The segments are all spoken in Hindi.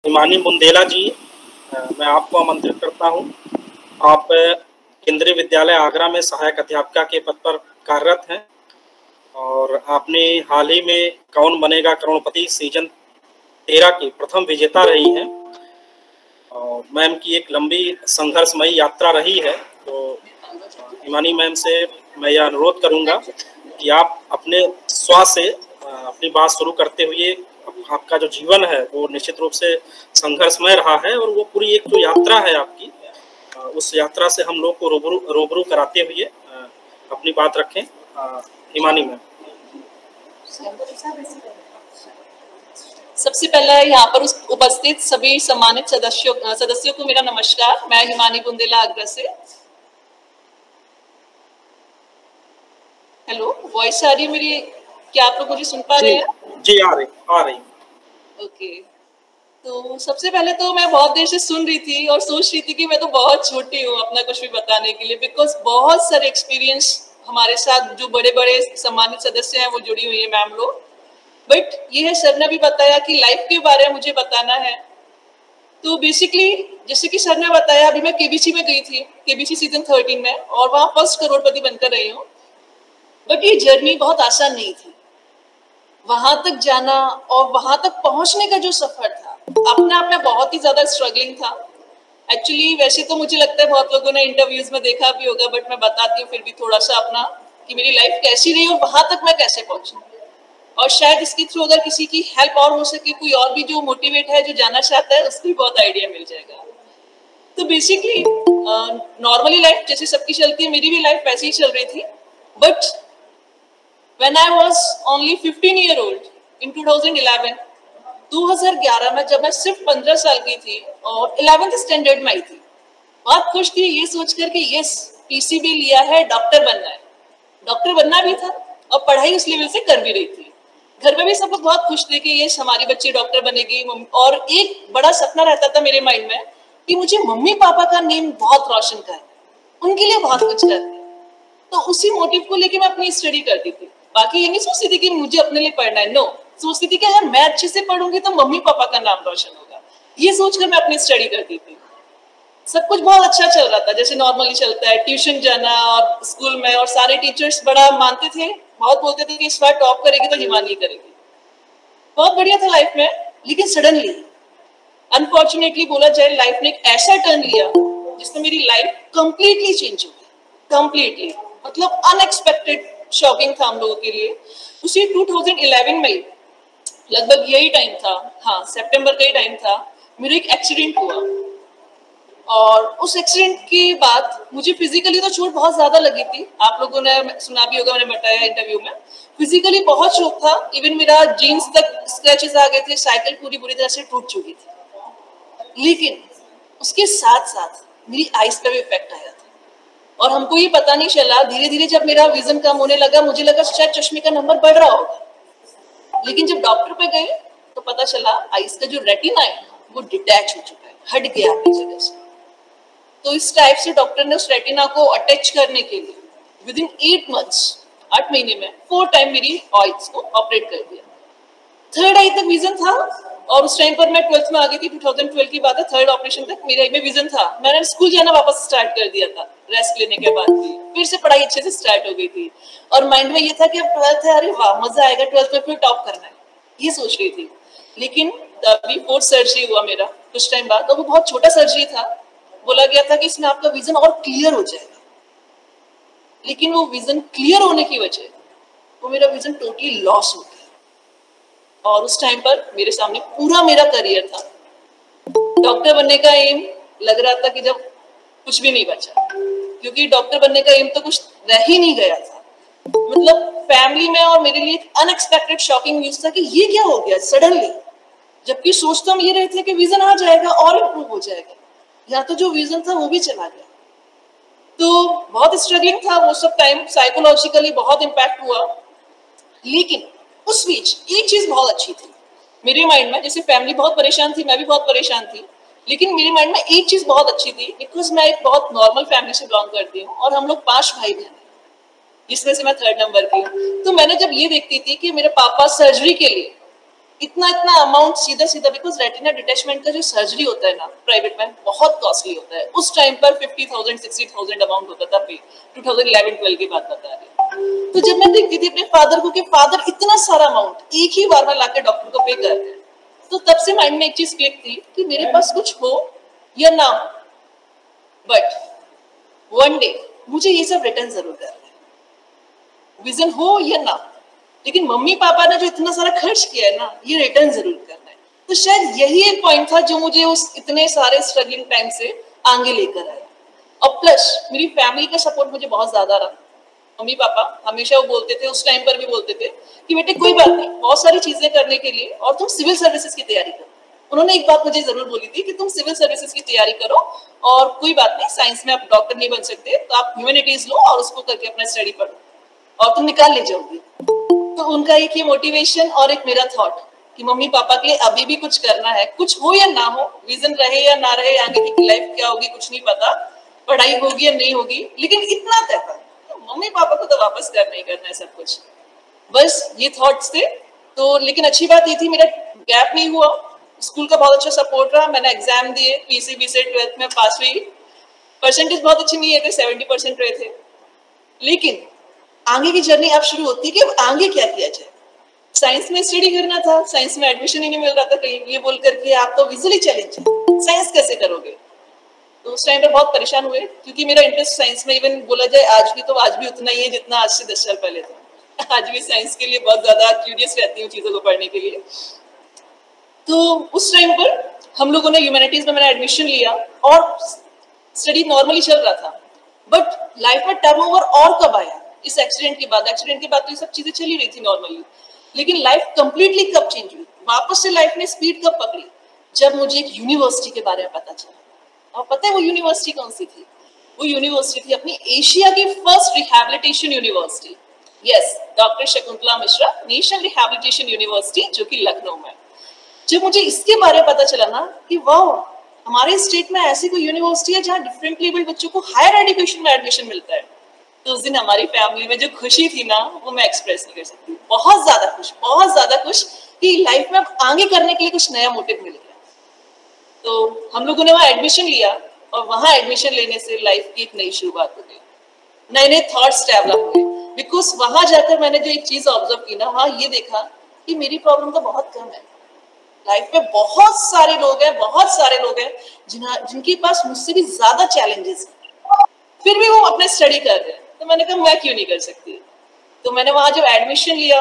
हिमानी बुंदेला जी, मैं आपको आमंत्रित करता हूँ। आप केंद्रीय विद्यालय आगरा में सहायक अध्यापिका के पद पर कार्यरत हैं और आपने हाल ही में कौन बनेगा करोड़पति सीजन 13 की प्रथम विजेता रही हैं और मैम की एक लंबी संघर्षमयी यात्रा रही है। तो हिमानी मैम से मैं यह अनुरोध करूंगा कि आप अपने स्व से अपनी बात शुरू करते हुए आपका जो जीवन है वो निश्चित रूप से संघर्षमय रहा है और वो पूरी एक जो यात्रा है आपकी, उस यात्रा से हम लोग को रूबरू कराते हुए अपनी बात रखें। हिमानी मैम। सबसे पहले यहाँ पर उपस्थित सभी सम्मानित सदस्यों को मेरा नमस्कार। मैं हिमानी बुंदेला आगरा से। हेलो, वॉइस आ रही है मेरी? क्या आप लोग मुझे सुन पा रहे हैं? जी आ रही। ओके, तो सबसे पहले तो मैं बहुत देर से सुन रही थी और सोच रही थी कि मैं तो बहुत छोटी हूँ अपना कुछ भी बताने के लिए, बिकॉज बहुत सारे एक्सपीरियंस हमारे साथ जो बड़े बड़े सम्मानित सदस्य हैं वो जुड़ी हुई है मैम लोग। बट ये है, सर ने भी बताया कि लाइफ के बारे में मुझे बताना है। तो बेसिकली जैसे कि सर ने बताया, अभी मैं केबीसी में गई थी, केबीसी सीजन 13 में, और वहां फर्स्ट करोड़पति बनकर रही हूँ। बट ये जर्नी बहुत आसान नहीं थी। वहां तक जाना और वहां तक पहुंचने का जो सफर था अपने आप में बहुत ही ज्यादा स्ट्रगलिंग था। एक्चुअली वैसे तो मुझे लगता है बहुत लोगों ने इंटरव्यूज में देखा भी होगा, बट मैं बताती हूँ फिर भी थोड़ा सा अपना कि मेरी लाइफ कैसी रही और वहां तक मैं कैसे पहुंची, और शायद इसके थ्रू अगर किसी की हेल्प और हो सके, कोई और भी जो मोटिवेट है, जो जाना चाहता है, उसको भी बहुत आइडिया मिल जाएगा। तो बेसिकली नॉर्मली लाइफ जैसे सबकी चलती है, मेरी भी लाइफ वैसे ही चल रही थी। But when I was only 15 year old in 2011 में, जब मैं सिर्फ 15 साल की थी और 11th स्टैंडर्ड में आई थी, बहुत खुश थी ये सोचकर कि यस, पीसीबी लिया है, डॉक्टर बनना है। डॉक्टर बनना भी था और पढ़ाई उस लेवल से कर भी रही थी। घर में भी सब लोग बहुत खुश थे कि यस, हमारी बच्ची डॉक्टर बनेगी। और एक बड़ा सपना रहता था मेरे माइंड में कि मुझे मम्मी पापा का नेम बहुत रोशन करना है, उनके लिए बहुत कुछ करना है। तो उसी मोटिव को लेके मैं अपनी स्टडी करती थी। बाकी ये नहीं सोचती थी कि मुझे अपने लिए पढ़ना है, नो, सोचती थी कि यार मैं अच्छे से पढ़ूंगी तो मम्मी पापा का नाम रोशन होगा। ये सोचकर मैं अपनी स्टडी करती थी। सब कुछ बहुत अच्छा चल रहा था, जैसे नॉर्मली चलता है, ट्यूशन जाना और स्कूल में, और सारे टीचर्स बड़ा मानते थे, बहुत बोलते थे कि इस बार टॉप करेगी तो हिमानी करेगी। बहुत बढ़िया था लाइफ में। लेकिन सडनली, अनफॉर्चुनेटली बोला जाए, लाइफ ने एक ऐसा टर्न लिया जिसमें मेरी लाइफ कंप्लीटली चेंज हो गई। कंप्लीटली मतलब अनएक्सपेक्टेड शॉकिंग था हम लोगों के लिए। उसी 2011 में लगभग यही टाइम था, हाँ सितंबर का ही टाइम था, मेरा एक एक्सीडेंट हुआ। और उस एक्सीडेंट के बाद मुझे फिजिकली तो चोट बहुत ज्यादा लगी थी, आप लोगों ने सुना भी होगा, मैंने बताया इंटरव्यू में। फिजिकली बहुत चोट था, इवन मेरा जीन्स तक स्क्रैचेस आ गए थे, साइकिल पूरी बुरी तरह से टूट चुकी थी। लेकिन उसके साथ साथ मेरी आईज पे भी इफेक्ट आया था और हमको ये पता नहीं चला। धीरे धीरे जब मेरा विजन कम होने लगा, मुझे लगा शायद चश्मे का नंबर बढ़ रहा होगा। लेकिन जब डॉक्टर पे गए तो पता चला आईज का जो रेटिना है वो डिटैच हो चुका है, हट गया अपनी जगह से। तो इस टाइप से डॉक्टर ने उस रेटिना को अटैच करने के लिए विद इन 8 मंथ्स, 8 महीने में 4 टाइम मेरी आईज को ऑपरेट कर दिया। थर्ड आई तक विजन था और उस टाइम पर मैं 12th में आ गई थी, 2012 की बात है। थर्ड ऑपरेशन तक मेरे आई में विजन था। मैंने स्कूल जाना वापस स्टार्ट कर दिया था, रेस्ट लेने के बाद भी फिर से पढ़ाई अच्छे से स्टार्ट हो गई थी। और माइंड में ये था कि अब 12th है, अरे वाह मजा आएगा, 12th में फिर टॉप करना है, ये सोच रही थी। लेकिन अभी 4th सर्जरी हुआ मेरा कुछ टाइम बाद, और वो बहुत छोटा सर्जरी था। बोला गया था कि इसमें आपका विजन और क्लियर हो जाएगा, लेकिन वो विजन क्लियर होने की वजह वो मेरा विजन टोटली लॉस हो गया। और उस टाइम पर मेरे सामने पूरा मेरा करियर था। डॉक्टर बनने का एम लग रहा था कि जब कुछ भी नहीं बचा, क्योंकि डॉक्टर बनने का एम तो कुछ रह ही नहीं गया था। मतलब फैमिली में और मेरे लिए एक अनएक्सपेक्टेड शॉकिंग न्यूज था कि ये क्या हो गया सडनली। जबकि सोच तो हम ये रहे थे कि विजन आ जाएगा और इम्प्रूव हो जाएगा, या तो जो विजन था वो भी चला गया। तो बहुत स्ट्रगलिंग था वो सब टाइम, साइकोलॉजिकली बहुत इम्पैक्ट हुआ। लेकिन उस बीच एक चीज बहुत अच्छी थी मेरे माइंड में। जैसे फैमिली बहुत परेशान थी, मैं भी बहुत परेशान थी, लेकिन मेरे माइंड में एक चीज बहुत अच्छी थी, बिकॉज मैं एक बहुत नॉर्मल फैमिली से बिलोंग करती हूँ और हम लोग 5 भाई बहन, जिसमें से मैं 3rd नंबर की हूँ। तो मैंने जब ये देखती थी कि मेरे पापा सर्जरी के लिए इतना इतना अमाउंट सीधा सीधा, बिकॉज रेटिना डिटेचमेंट का जो सर्जरी होता है ना प्राइवेट में बहुत कॉस्टली होता है। उस टाइम पर 50,000 60,000 अमाउंट होता था पे। 2011-12 की बात बता रही। तो जब मैं देखती थी अपने फादर को कि फादर इतना सारा अमाउंट एक ही बार में लाके डॉक्टर को पे कर रहे हैं, तो तब से माइंड में एक चीज क्लिक थी कि मेरे पास कुछ हो या ना हो, बट वन डे मुझे ये सब रिटर्न जरूर करना है। विजन हो या ना, लेकिन मम्मी पापा ने जो इतना सारा खर्च किया है ना, ये रिटर्न जरूर करना है। तो शायद यही एक पॉइंट था जो मुझे उस इतने सारे स्ट्रगलिंग टाइम से आगे लेकर आया। और प्लस मेरी फैमिली का सपोर्ट मुझे बहुत ज्यादा रहा। मम्मी पापा हमेशा वो बोलते थे, उस टाइम पर भी बोलते थे कि बेटे कोई बात नहीं, बहुत सारी चीजें करने के लिए, और तुम सिविल सर्विसेज की तैयारी करो। उन्होंने एक बात मुझे जरूर बोली थी कि तुम सिविल सर्विसेज की तैयारी करो, और कोई बात नहीं, साइंस में आप डॉक्टर नहीं बन सकते तो आप ह्यूमैनिटीज लो और उसको करके अपना स्टडी पढ़ो और तुम निकाल ले जाओगे। तो उनका एक ये मोटिवेशन और एक मेरा थॉट कि मम्मी पापा के लिए अभी भी कुछ करना है, कुछ हो या ना हो, विजन रहे या ना रहे, आगे की लाइफ क्या होगी कुछ नहीं पता, पढ़ाई होगी या नहीं होगी, लेकिन इतना तय था मम्मी पापा को तो वापस करना ही करना है सब कुछ। बस ये थॉट्स थे। तो लेकिन अच्छी बात ये थी मेरा गैप नहीं हुआ, स्कूल का बहुत अच्छा सपोर्ट रहा। मैंने एग्जाम दिए, पीसीबी से 12th में पास हुई। परसेंटेज बहुत अच्छे नहीं थे, 70% रहे थे। लेकिन आगे की जर्नी अब शुरू होती है कि अब आगे क्या किया जाए। साइंस में स्टडी करना था, साइंस में एडमिशन ही नहीं मिल रहा था कहीं, ये बोल करके आप तो विजुअली चैलेंज साइंस कैसे करोगे। तो उस टाइम पे बहुत परेशान हुए, क्योंकि मेरा इंटरेस्ट साइंस में इवन बोला जाए आज भी, तो आज भी उतना ही है जितना आज से 10 साल पहले था। आज भी साइंस के लिए बहुत ज्यादा क्यूरियस रहती हूँ चीजों को पढ़ने के लिए। तो उस टाइम पर हम लोगों ने ह्यूमैनिटीज में मैंने एडमिशन लिया और स्टडी नॉर्मली चल रहा था, बट लाइफ में टर्नओवर और कब आया इस एक्सीडेंट के बाद। एक्सीडेंट के बाद तो ये सब चीजें चली रही थी नॉर्मली, लेकिन लाइफ कंप्लीटली कब चेंज हुई, वापस से लाइफ ने स्पीड कब पकड़ी, जब मुझे एक यूनिवर्सिटी के बारे में पता चला। और पता है वो यूनिवर्सिटी कौन सी थी? वो यूनिवर्सिटी थी अपनी एशिया की first rehabilitation university. Yes, doctor Shakuntala Mishra national rehabilitation university, जो कि लखनऊ में। जब मुझे इसके बारे में पता चला ना कि वाह, हमारे स्टेट में ऐसी कोई यूनिवर्सिटी है जहाँ डिफरेंटली एबल्ड बच्चों को हायर एजुकेशन में एडमिशन मिलता है, तो उस दिन हमारी फैमिली में जो खुशी थी ना, वो मैं एक्सप्रेस नहीं कर सकती। बहुत ज्यादा खुश कि लाइफ में आगे करने के लिए कुछ नया मोटिव मिल गया। तो हम लोगों ने वहाँ एडमिशन लिया, और वहाँ एडमिशन लेने से लाइफ की एक नई शुरुआत हो गई, नए नए थॉट्स डेवलप हुए। बिकॉज वहां जाकर मैंने जो एक चीज ऑब्जर्व की ना, वहाँ ये देखा कि मेरी प्रॉब्लम तो बहुत कम है। लाइफ में बहुत सारे लोग हैं जिनके पास मुझसे भी ज्यादा चैलेंजेस हैं, फिर भी वो अपने स्टडी कर रहे हैं। तो मैंने कहा मैं क्यों नहीं कर सकती। तो मैंने वहां जब एडमिशन लिया,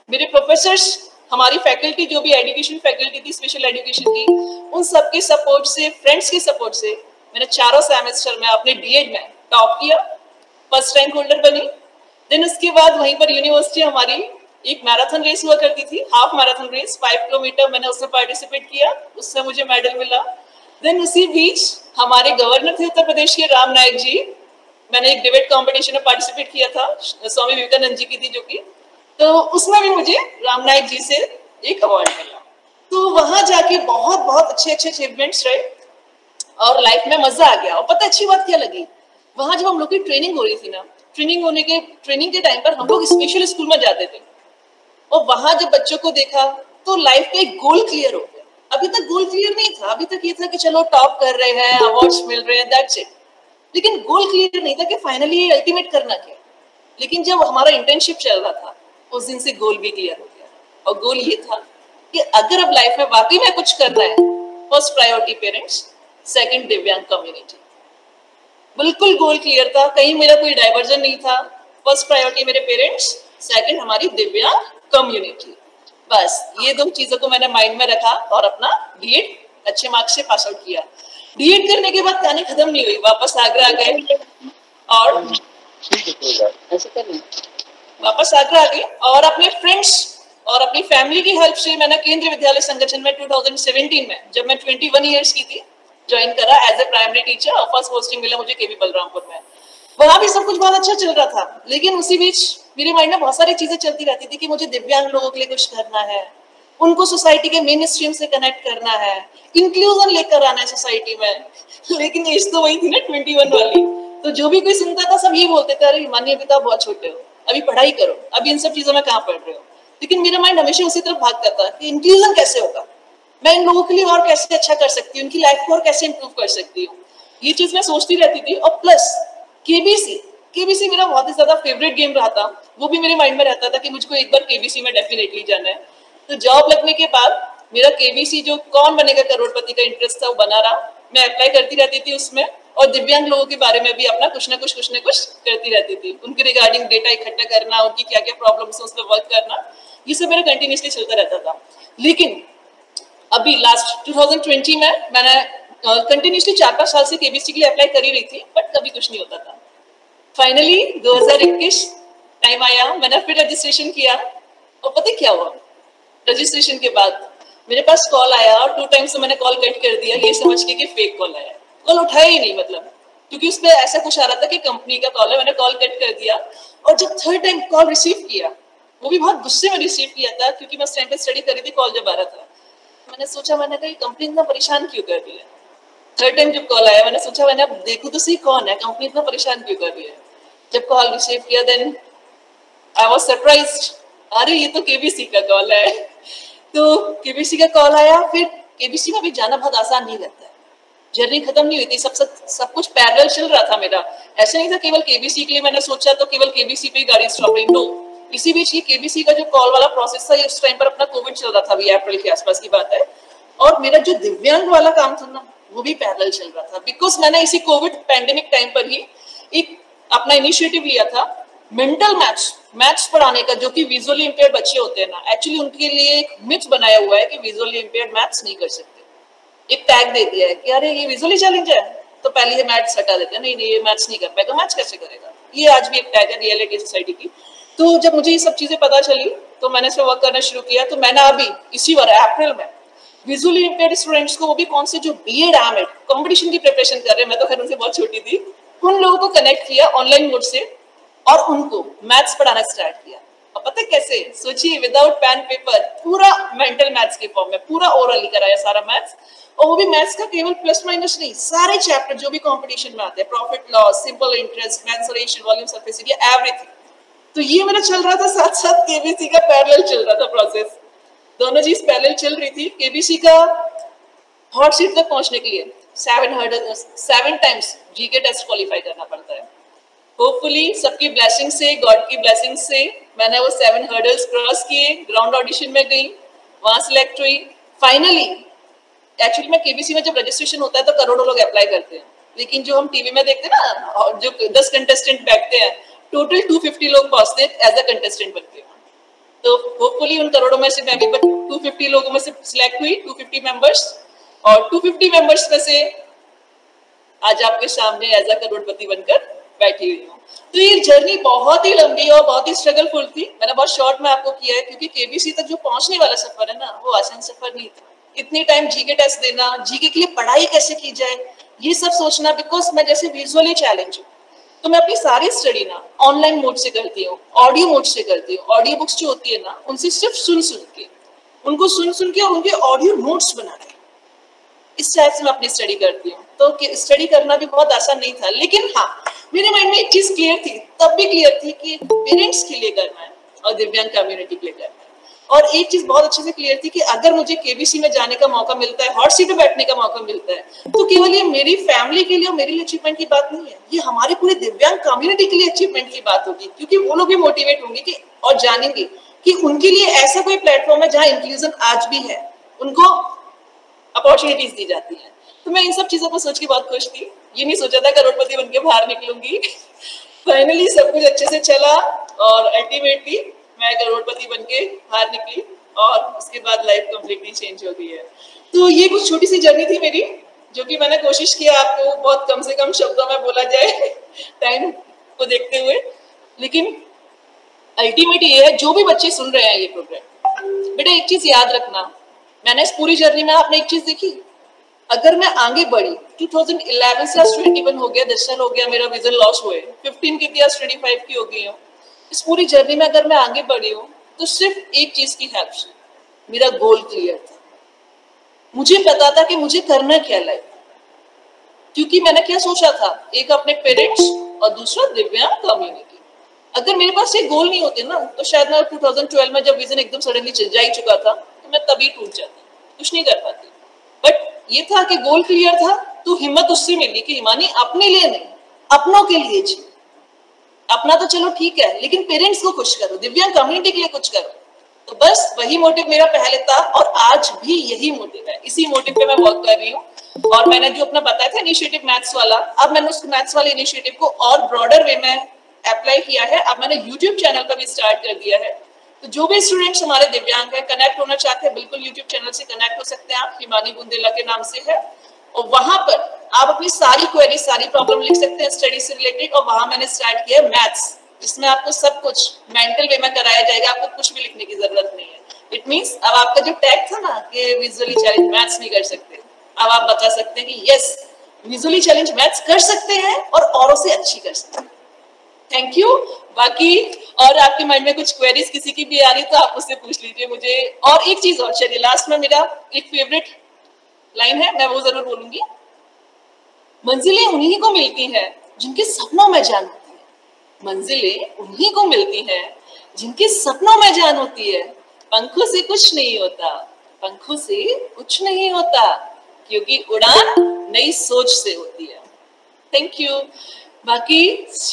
मेरे प्रोफेसर्स, हमारी फैकल्टी जो भी एजुकेशन फैकल्टी थी, स्पेशल एजुकेशन की, उन सबके सपोर्ट से, फ्रेंड्स के सपोर्ट से मैंने चारों सेमेस्टर में अपने बीएड में टॉप किया, फर्स्ट रैंक होल्डर बनी। देन उसके बाद वहीं पर यूनिवर्सिटी हमारी एक मैराथन रेस हुआ करती थी, हाफ मैराथन रेस 5 किलोमीटर, मैंने उसमें पार्टिसिपेट किया, उससे मुझे मेडल मिला। देन उसी बीच हमारे गवर्नर थे उत्तर प्रदेश के राम नायक जी, मैंने एक डिबेट कंपटीशन में पार्टिसिपेट किया था, स्वामी विवेकानंद जी की थी जो कि, तो उसमें भी मुझे राम नायक जी से एक अवार्ड मिला। तो वहां जाके बहुत अच्छे अचीवमेंट्स रहे और लाइफ में मजा आ गया। और पता अच्छी बात क्या लगी, वहां जब हम लोग की ट्रेनिंग हो रही थी ना, ट्रेनिंग के टाइम पर हम लोग स्पेशल स्कूल में जाते थे, और वहां जब बच्चों को देखा तो लाइफ का एक गोल क्लियर हो गया। अभी तक गोल क्लियर नहीं था, अभी तक ये था कि चलो टॉप कर रहे हैं, अवार्ड्स मिल रहे हैं, दैट्स इट। लेकिन गोल क्लियर नहीं था कि फाइनली ये अल्टीमेट करना क्या। लेकिन जब हमारा इंटर्नशिप चल रहा था, उस दिन से गोल भी क्लियर हो गया, और गोल ये था कि अगर अब लाइफ में वाकई में कुछ करना है, फर्स्ट प्रायोरिटी पेरेंट्स, सेकंड दिव्यांग कम्युनिटी। बिल्कुल गोल क्लियर था, कहीं मेरा कोई डाइवर्जन नहीं था। फर्स्ट प्रायोरिटी मेरे पेरेंट्स, सेकंड हमारी दिव्यांग कम्युनिटी। बस ये दो चीजों को मैंने माइंड में रखा और अपना बीएड अच्छे मार्क्स से पास आउट किया। बीएड करने के बाद कहानी खत्म नहीं हुई, वापस आगरा आ गए और वापस आगरा आ गई, और अपने फ्रेंड्स और अपनी फैमिली की हेल्प से मैंने केंद्रीय विद्यालय संगठन में 2017 में, जब मैं 21 ईयर्स की थी, ज्वाइन करा एज ए प्राइमरी टीचर, और फर्स्ट पोस्टिंग मिला मुझे केवी बलरामपुर में। वहां भी सब कुछ बहुत अच्छा चल रहा था, लेकिन उसी बीच मेरे माइंड में बहुत सारी चीजें चलती रहती थी कि मुझे दिव्यांग लोगों के लिए कुछ करना है, उनको सोसाइटी के मेन स्ट्रीम से कनेक्ट करना है, इंक्लूजन लेकर आना है सोसाइटी में। लेकिन एज तो वही थी ना 21 वाली, तो जो भी कोई सुनता था सब ये बोलते थे, अरे मानिए अभी तो आप बहुत छोटे हो, अभी पढ़ाई करो, अभी इन सब चीजों में कहाँ पढ़ रहे हो। लेकिन मेरा माइंड हमेशा उसी तरफ भागता था कि इंक्लूजन कैसे होगा, मैं इन लोगों के लिए और कैसे अच्छा कर सकती हूँ, उनकी लाइफ को और कैसे इंप्रूव कर सकती हूँ, ये चीज मैं सोचती रहती थी। और प्लस केबीसी, केबीसी मेरा बहुत ही ज्यादा फेवरेट गेम रहा था, वो भी मेरे माइंड में रहता था कि मुझको एक बार केबीसी में डेफिनेटली जाना है। तो जॉब लगने के बाद मेरा केबीसी जो कौन बनेगा करोड़पति का इंटरेस्ट था वो बना रहा, मैं अप्लाई करती रहती थी उसमें, और दिव्यांग लोगों के बारे में भी अपना कुछ ना कुछ करती रहती थी, उनके रिगार्डिंग डेटा इकट्ठा करना, उनकी क्या क्या प्रॉब्लम्स है उस पर वर्क करना, ये सब मेरा कंटिन्यूसली चलता रहता था। लेकिन अभी लास्ट 2020 में मैंने कंटिन्यूसली 4-5 साल से केबीसी के लिए अप्लाई कर ही रही थी, बट कभी कुछ नहीं होता था। फाइनली 2021 टाइम आया, मैंने फिर रजिस्ट्रेशन किया, और पता क्या हुआ, रजिस्ट्रेशन के बाद मेरे पास कॉल आया और 2 टाइम्स से मैंने कॉल कट कर दिया ये समझ के कि फेक कॉल आया। कॉल उठाया ही नहीं, मतलब क्योंकि उस पर ऐसा कुछ आ रहा था कि कंपनी का कॉल है, मैंने कॉल कट कर दिया। और जब 3rd टाइम कॉल रिसीव किया, वो भी बहुत गुस्से में रिसीव किया था, क्योंकि मैं उस टाइम पे स्टडी कर रही थी, कॉल जब आ रहा था मैंने सोचा, मैंने कहा कंपनी इतना परेशान क्यों कर रही है। 3rd टाइम जब कॉल आया मैंने सोचा, मैंने अब देखूं तो सही कौन है, कंपनी इतना परेशान क्यों कर रही है। जब कॉल रिसीव किया देन आई वाज सरप्राइज्ड, अरे ये तो केबीसी का कॉल है। तो केबीसी का कॉल आया, फिर केबीसी में भी जाना बहुत आसान नहीं रहता है, जर्नी खत्म नहीं हुई थी, सब कुछ पैरेलल चल रहा था मेरा। ऐसा नहीं था केवल केबीसी के लिए मैंने सोचा तो केवल केबीसी पे ही गाड़ी स्टॉप रही, नो। इसी बीच ये केबीसी का जो कॉल वाला प्रोसेस था, ये उस टाइम पर अपना कोविड चल रहा था, अभी अप्रैल के आसपास की बात है, और मेरा जो दिव्यांग वाला काम था ना वो भी पैरेलल चल रहा था, बिकॉज मैंने इसी कोविड पैंडेमिक टाइम पर ही एक अपना इनिशिएटिव लिया था मेंटल मैथ्स पढ़ाने का, जो कि विजुअली इंपेयर्ड बच्चे होते हैं ना, एक्चुअली उनके लिए एक मिथ बनाया हुआ है कि विजुअली इंपेयर्ड मैथ्स नहीं कर सकते। एक टैग दे दिया है कि अरे ये विजुअली चैलेंज है, तो पहले ये मैथ्स हटा देते हैं, नहीं नहीं ये मैथ्स नहीं कर पाएगा, मैथ्स कैसे करेगा, ये आज भी एक टैग है रियलिटी सोसाइटी की। तो जब मुझे ये सब चीजें पता चली तो मैंने इस पर वर्क करना शुरू किया। तो मैंने अभी इसी बार अप्रैल में विजुअली इंपेयर्ड स्टूडेंट्स को, वो भी कौन से जो बीएड एमएड कंपटीशन की प्रिपरेशन कर रहे हैं, मैं तो खैर उनसे बहुत छोटी थी, उन लोगों को कनेक्ट किया ऑनलाइन मोड से और उनको मैथ्स पढ़ाना स्टार्ट किया। और पता कैसे, सोचिए विदाउट पेन पेपर, पूरा मेंटल मैथ्स के फॉर्म में, पूरा ओरली कराया सारा मैथ्स, और वो भी मैथ्स का केवल प्लस माइनस नहीं, सारे चैप्टर जो भी कंपटीशन में आते हैं, profit loss, simple interest, mensuration, volume, surface area, everything. तो ये मेरा चल रहा था, साथ साथ केबीसी का पैरेलल चल रहा था प्रोसेस, दोनों चीज पैरेलल चल रही थी। केबीसी का हॉट सीट तक पहुंचने के लिए 7 टाइम्स जीके टेस्ट क्वालिफाई करना पड़ता है। होपफुली सबकी ब्लेसिंग से, गॉड की ब्लेसिंग से मैंने वो 7 हर्डल्स क्रॉस किए, ग्राउंड ऑडिशन में गई, वहां सिलेक्ट हुई। फाइनली एक्चुअली में केबीसी में जब रजिस्ट्रेशन होता है तो करोड़ों लोग अप्लाई करते हैं, लेकिन जो हम टीवी में देखते हैं ना, और जो 10 कंटेस्टेंट बैठते हैं, टोटल 250 लोग पहुंचते हैं एज अ कंटेस्टेंट बनते हैं। तो होपफुली उन करोड़ों में से मैं भी 250 लोगों में से सिलेक्ट हुई, 250 मेंबर्स, और 250 मेंबर्स में से आज आपके सामने एज अ करोड़पति बनकर बैठी हुई हूँ। तो ये जर्नी बहुत ही लंबी और बहुत ही स्ट्रगलफुल थी, मैंने बहुत शॉर्ट में आपको किया है, क्योंकि केबीसी तक जो पहुंचने वाला सफर है ना, वो आसान सफर नहीं था। इतनी टाइम जीके टेस्ट देना, जीके के लिए पढ़ाई कैसे की जाए, ये सब सोचना, बिकॉज मैं जैसे विजुअली चैलेंज हूँ, तो मैं अपनी सारी स्टडी ना ऑनलाइन मोड से करती हूँ, ऑडियो मोड से करती हूँ। ऑडियो बुक्स जो होती है ना, उनसे सिर्फ सुन के, उनको सुन के और उनके ऑडियो नोट्स बना के, इस टाइप से मैं अपनी स्टडी करती हूँ। तो स्टडी करना भी बहुत आसान नहीं था, लेकिन हाँ मेरे माइंड में एक चीज क्लियर थी, तब भी क्लियर थी कि पेरेंट्स के लिए करना है और दिव्यांग कम्युनिटी के लिए करना है। और एक चीज बहुत अच्छे से क्लियर थी कि अगर मुझे केबीसी में जाने का मौका मिलता है, हॉट सीट पे बैठने का मौका मिलता है, तो केवल ये मेरी फैमिली के लिए और मेरे लिए अचीवमेंट की बात नहीं है, ये हमारे पूरे दिव्यांग कम्युनिटी के लिए अचीवमेंट की बात होगी, क्योंकि वो लोग भी मोटिवेट होंगे कि और जानेंगे कि उनके लिए ऐसा कोई प्लेटफॉर्म है जहाँ इंक्लूजन आज भी है, उनको अपॉर्चुनिटीज दी जाती है। तो मैं इन सब चीजों को सोच के बहुत खुश थी, ये नहीं सोचा था करोड़पति बन के बाहर निकलूंगी। फाइनली सब कुछ अच्छे से चला और अल्टीमेटली मैं करोड़पति बन के बाहर निकली, और उसके बाद लाइफ कंप्लीटली चेंज हो गई है। तो ये कुछ छोटी सी जर्नी थी मेरी, जो कि मैंने कोशिश किया आपको बहुत कम से कम शब्दों में बोला जाए टाइम को देखते हुए। लेकिन अल्टीमेट ये है, जो भी बच्चे सुन रहे हैं ये प्रोग्राम, बेटा एक चीज याद रखना, मैंने इस पूरी जर्नी में आपने एक चीज देखी, अगर मैं आगे बढ़ी 2011 से 21 हो गया, 10 साल हो गया मेरा विजन लॉस हुए, 15 की थी आज 25 की हो गई हूँ। इस पूरी जर्नी में अगर मैं आगे बढ़ी हूँ तो सिर्फ एक चीज की हेल्प से, मेरा गोल क्लियर था, मुझे पता था कि मुझे करना क्या लाइफ, क्योंकि मैंने क्या सोचा था, एक अपने पेरेंट्स और दूसरा दिव्यांग कम्युनिटी, अगर मेरे पास ये गोल नहीं होते ना तो शायद मैं 2012 में जब विजन एकदम सडनली जा ही चुका था तो मैं तभी टूट जाती, कुछ नहीं कर पाती। बट ये था कि गोल क्लियर था तो हिम्मत उससे मिली कि हिमानी अपने लिए नहीं, अपनों के लिए जी। अपना तो चलो ठीक है, लेकिन पेरेंट्स को खुश करो, दिव्यांग कम्युनिटी के लिए कुछ करो। तो बस वही मोटिव मेरा पहले था और आज भी यही मोटिव है, इसी मोटिव पे मैं वर्क कर रही हूँ। और मैंने जो अपना बताया था इनिशिएटिव मैथ्स वाला, अब मैंने उस मैथ्स वाले इनिशिएटिव को और ब्रॉडर वे में अप्लाई किया है। अब मैंने यूट्यूब चैनल पर भी स्टार्ट कर दिया है। तो जो भी स्टूडेंट्स हमारे दिव्यांग है, कनेक्ट होना चाहते हैं, बिल्कुल यूट्यूब चैनल से कनेक्ट हो सकते हैं आप, हिमानी बुंदेला के नाम से है। और वहां पर आप अपनी सारी क्वेरी, सारी प्रॉब्लम लिख सकते हैं स्टडी से रिलेटेड। और वहां मैंने स्टार्ट किया मैथ्स, जिसमें आपको सब कुछ मेंटल वे में कराया जाएगा, आपको कुछ भी लिखने की जरूरत नहीं है। इट मींस अब आपका जो टैग था ना कि विजुअली चैलेंज मैथ्स नहीं कर सकते, अब आप बता सकते हैं कि यस विजुअली चैलेंज मैथ्स कर सकते हैं और औरों से अच्छी कर सकते हैं। Thank you. बाकी और आपके माइंड में कुछ क्वेरीज किसी की भी आ रही तो आप मुझसे पूछ लीजिए मुझे। और एक चीज और, चलिए लास्ट में मेरा एक फेवरेट लाइन है, मैं वो जरूर बोलूंगी। मंजिलें उन्हीं को मिलती हैं जिनके सपनों में जान होती है। मंजिलें उन्हीं को मिलती हैं जिनके सपनों में जान होती है। पंखों से कुछ नहीं होता, पंखों से कुछ नहीं होता, क्योंकि उड़ान नई सोच से होती है। Thank you. बाकी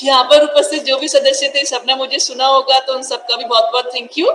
यहाँ पर उपस्थित जो भी सदस्य थे सबने मुझे सुना होगा, तो उन सबका भी बहुत बहुत थैंक यू।